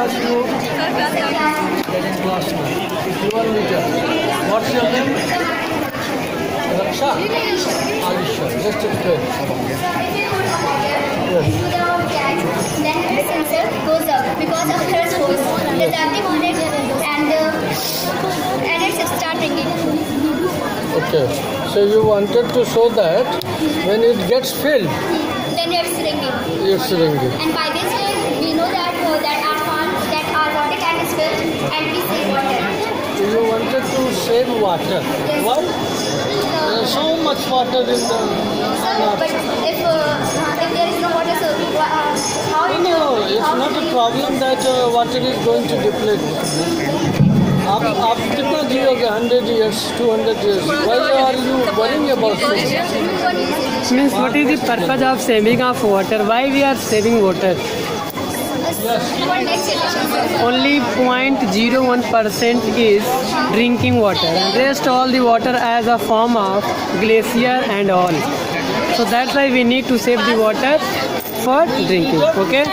class you? Class 9. You are leader. What's your name? Raksha? Alisha. Just explain. Yes. Then the sensor goes up because of her force. The tapping on it and it starts ringing. Okay. So you wanted to show that when it gets filled, Then it's ringing. it's ringing. And by this way, we know that our water tank is filled and we save water. So you wanted to save water. Yes. Why? There's so much water in the... So, but if there is no water, so how No, it's not a problem that water is going to deplete. आप कितना जियोगे 100 years, 200 years? Why are you worrying about this? Means what is the purpose of saving of water? Why we are saving water? for next generation. Only 0.01% is drinking water, and rest all the water as a form of glacier and all. So that's why we need to save the water for drinking. Okay.